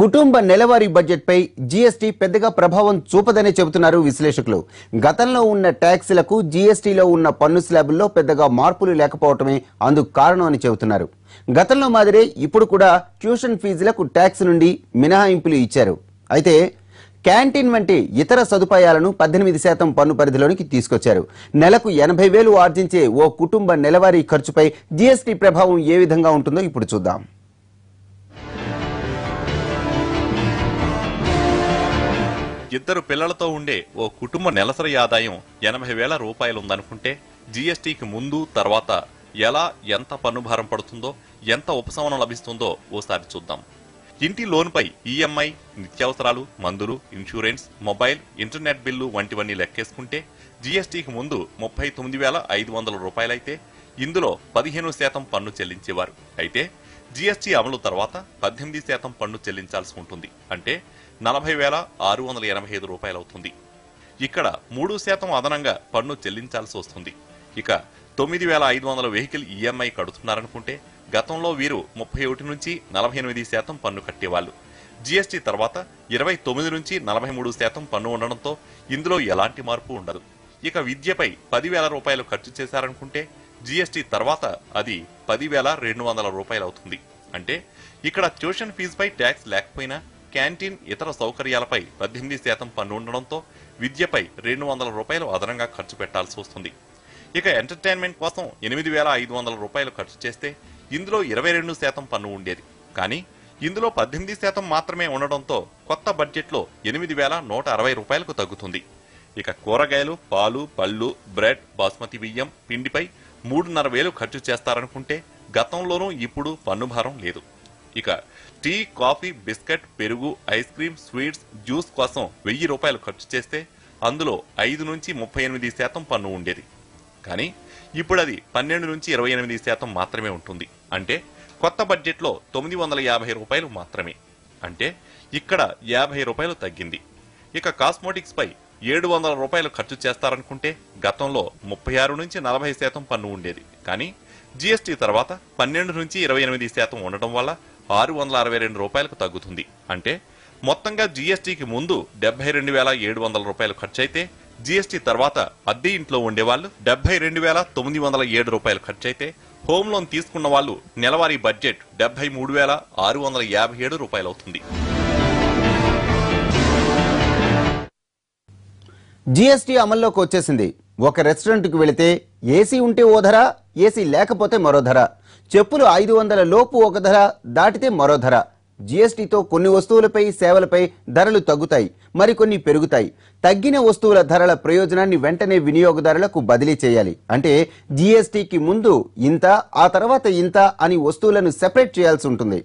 కుటుంబ నెలవారీ బడ్జెట్పై జీఎస్టీ పెద్దగా ప్రభావం చూపదనే చెబుతున్నారు విశ్లేషకులు. గతంలో ఉన్న ట్యాక్సులకు జీఎస్టీలో ఉన్న పన్ను స్లాబుల్లో పెద్దగా మార్పులు లేకపోవటమే అందుకు కారణం అని చెబుతున్నారు. గతంలో మాదిరే ఇప్పుడు కూడా ట్యూషన్ ఫీజులకు ట్యాక్స్ నుండి మినహాయింపులు ఇచ్చారు. అయితే క్యాంటీన్ వంటి ఇతర సదుపాయాలను 18% పన్ను పరిధిలోనికి తీసుకొచ్చారు. నెలకు 80,000 ఆర్జించే ఓ కుటుంబ నెలవారీ ఖర్చుపై జీఎస్టీ ప్రభావం ఏ విధంగా ఉంటుందో ఇప్పుడు చూద్దాం. ఇద్దరు పిల్లలతో ఉండే ఓ కుటుంబ నెలసరి ఆదాయం 80,000 రూపాయలు ఉందనుకుంటే జీఎస్టీకి ముందు తర్వాత ఎలా ఎంత పన్ను భారం పడుతుందో, ఎంత ఉపశమనం లభిస్తుందో ఓసారి చూద్దాం. ఇంటి లోన్పై ఈఎంఐ, నిత్యావసరాలు, మందులు, ఇన్సూరెన్స్, మొబైల్, ఇంటర్నెట్ బిల్లు వంటివన్నీ లెక్కేసుకుంటే జీఎస్టీకి ముందు 39,500 రూపాయలైతే ఇందులో 15% పన్ను చెల్లించేవారు. అయితే జీఎస్టీ అమలు తర్వాత 18% పన్ను చెల్లించాల్సి ఉంటుంది. అంటే 40,685 రూపాయలు అవుతుంది. ఇక్కడ 3% అదనంగా పన్ను చెల్లించాల్సి వస్తుంది. ఇక 9,500 వెహికల్ ఈఎంఐ కడుతున్నారనుకుంటే గతంలో వీరు 31 నుంచి 48% పన్ను కట్టేవాళ్ళు. జీఎస్టీ తర్వాత 29 నుంచి 43% పన్ను ఉండడంతో ఇందులో ఎలాంటి మార్పు ఉండదు. ఇక విద్యపై 10,000 రూపాయలు ఖర్చు చేశారనుకుంటే జీఎస్టీ తర్వాత అది 10,200 రూపాయలు అవుతుంది. అంటే ఇక్కడ ట్యూషన్ ఫీజుపై ట్యాక్స్ లేకపోయినా క్యాంటీన్, ఇతర సౌకర్యాలపై 18% పన్ను ఉండడంతో విద్యపై 200 రూపాయలు అదనంగా ఖర్చు పెట్టాల్సి వస్తుంది. ఇక ఎంటర్టైన్మెంట్ కోసం 8,500 రూపాయలు ఖర్చు చేస్తే ఇందులో 22% పన్ను ఉండేది. కానీ ఇందులో 18% మాత్రమే ఉండడంతో కొత్త బడ్జెట్లో 8,160 రూపాయలకు తగ్గుతుంది. ఇక కూరగాయలు, పాలు, పళ్ళు, బ్రెడ్, బాస్మతి బియ్యం, పిండిపై 3,500 ఖర్చు చేస్తారనుకుంటే గతంలోనూ ఇప్పుడు పన్ను భారం లేదు. ఇక టీ, కాఫీ, బిస్కెట్, పెరుగు, ఐస్ క్రీమ్, స్వీట్స్, జ్యూస్ కోసం 1,000 రూపాయలు ఖర్చు చేస్తే అందులో 5 నుంచి 38% పన్ను ఉండేది. కానీ ఇప్పుడు అది 12 నుంచి 28% మాత్రమే ఉంటుంది. అంటే కొత్త బడ్జెట్లో 950 రూపాయలు మాత్రమే. అంటే ఇక్కడ 50 రూపాయలు తగ్గింది. ఇక కాస్మోటిక్స్ పై 700 రూపాయలు ఖర్చు చేస్తారనుకుంటే గతంలో 36 నుంచి 40% పన్ను ఉండేది. కానీ జీఎస్టీ తర్వాత 12 నుంచి 28% ఉండటం వల్ల 662 రూపాయలకు తగ్గుతుంది. అంటే మొత్తంగా జీఎస్టీకి ముందు 72,700 రూపాయలు ఖర్చు అయితే జీఎస్టీ తర్వాత అద్దె ఇంట్లో ఉండేవాళ్ళు 72,907 రూపాయలు ఖర్చు అయితే హోమ్ లోన్ తీసుకున్న వాళ్ళు నెలవారీ బడ్జెట్ 73,657 రూపాయలు అవుతుంది. జీఎస్టీ అమల్లోకి వచ్చేసింది. ఒక రెస్టారెంట్కి వెళితే ఏసీ ఉంటే ఓ ధర, ఏసీ లేకపోతే మరో ధర. చెప్పులు 500 లోపు ఒక ధర, దాటితే మరో ధర. జీఎస్టీతో కొన్ని వస్తువులపై, సేవలపై ధరలు తగ్గుతాయి, మరికొన్ని పెరుగుతాయి. తగ్గిన వస్తువుల ధరల ప్రయోజనాన్ని వెంటనే వినియోగదారులకు బదిలీ చేయాలి. అంటే జీఎస్టీకి ముందు ఇంత, ఆ తర్వాత ఇంత అని వస్తువులను సెపరేట్ చేయాల్సి ఉంటుంది.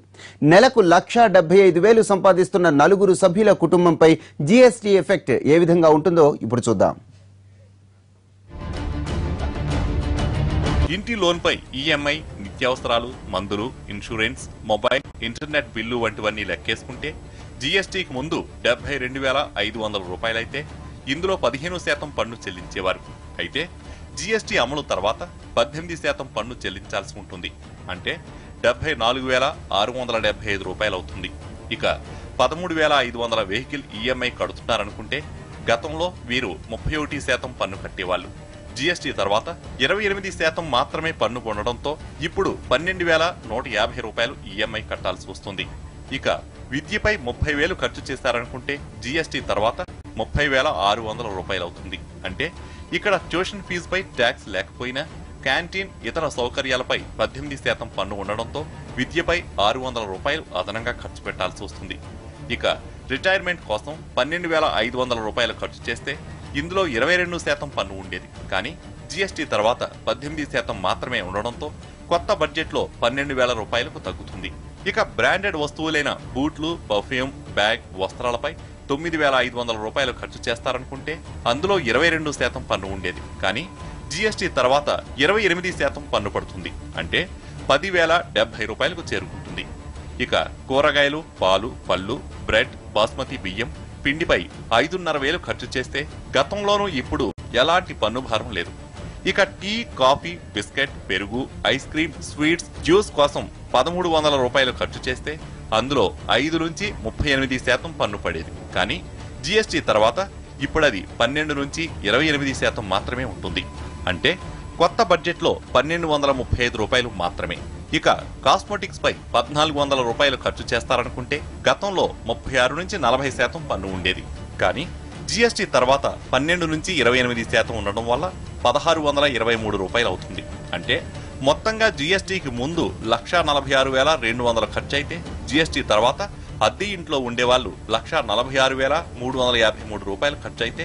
నెలకు 1,75,000 సంపాదిస్తున్న 4 సభ్యుల కుటుంబంపై జీఎస్టీ ఎఫెక్ట్ ఏ విధంగా ఉంటుందో ఇప్పుడు చూద్దాం. ఇంటి లోన్పై ఈఎంఐ, నిత్యావసరాలు, మందులు, ఇన్సూరెన్స్, మొబైల్, ఇంటర్నెట్ బిల్లు వంటివన్నీ లెక్కేసుకుంటే జీఎస్టీకి ముందు 72,500 రూపాయలైతే ఇందులో 15% పన్ను చెల్లించేవారు. అయితే జీఎస్టీ అమలు తర్వాత 18% పన్ను చెల్లించాల్సి ఉంటుంది. అంటే 74,675 రూపాయలు అవుతుంది. ఇక 13,500 వెహికల్ ఈఎంఐ కడుతున్నారనుకుంటే గతంలో వీరు 31% పన్ను కట్టేవాళ్ళు. జీఎస్టీ తర్వాత 28% మాత్రమే పన్ను పొందడంతో ఇప్పుడు 12,150 రూపాయలు ఈఎంఐ కట్టాల్సి వస్తుంది. ఇక విద్యపై 30,000 ఖర్చు చేశారనుకుంటే జీఎస్టీ తర్వాత 30,600 రూపాయలు అవుతుంది. అంటే ఇక్కడ ట్యూషన్ ఫీజుపై ట్యాక్స్ లేకపోయినా క్యాంటీన్, ఇతర సౌకర్యాలపై 18% పన్ను ఉండడంతో విద్యపై 600 రూపాయలు అదనంగా ఖర్చు పెట్టాల్సి వస్తుంది. ఇక రిటైర్మెంట్ కోసం 12,500 రూపాయలు ఖర్చు చేస్తే ఇందులో 22% పన్ను ఉండేది. కానీ జీఎస్టీ తర్వాత 18% మాత్రమే ఉండడంతో కొత్త బడ్జెట్లో 12,000 రూపాయలకు తగ్గుతుంది. ఇక బ్రాండెడ్ వస్తువులైన బూట్లు, పర్ఫ్యూమ్, బ్యాగ్, వస్త్రాలపై 9,500 రూపాయలు ఖర్చు చేస్తారనుకుంటే అందులో 22% పన్ను ఉండేది. కానీ జీఎస్టీ తర్వాత 28% పన్ను పడుతుంది. అంటే 10,070 రూపాయలకు చేరుకుంటుంది. ఇక కూరగాయలు, పాలు, పళ్ళు, బ్రెడ్, బాస్మతి బియ్యం, పిండిపై 5,500 ఖర్చు చేస్తే గతంలోనూ ఇప్పుడు ఎలాంటి పన్ను భారం లేదు. ఇక టీ, కాఫీ, బిస్కెట్, పెరుగు, ఐస్ క్రీమ్, స్వీట్స్, జ్యూస్ కోసం 1,300 రూపాయలు ఖర్చు చేస్తే అందులో 5 నుంచి 38% పన్ను పడేది. కానీ జీఎస్టీ తర్వాత ఇప్పుడది 12 నుంచి 28% మాత్రమే ఉంటుంది. అంటే కొత్త బడ్జెట్లో 1235 రూపాయలు మాత్రమే. ఇక కాస్మెటిక్స్ పై 1400 రూపాయలు ఖర్చు చేస్తారనుకుంటే గతంలో 36 నుంచి 40% పన్ను ఉండేది. కానీ జీఎస్టీ తర్వాత 12 నుంచి 28% ఉండడం వల్ల 1623 రూపాయలు అవుతుంది. అంటే మొత్తంగా జీఎస్టీకి ముందు 1,46,200 ఖర్చు అయితే జీఎస్టీ తర్వాత అద్దె ఇంట్లో ఉండేవాళ్ళు 1,46,353 రూపాయలు ఖర్చు అయితే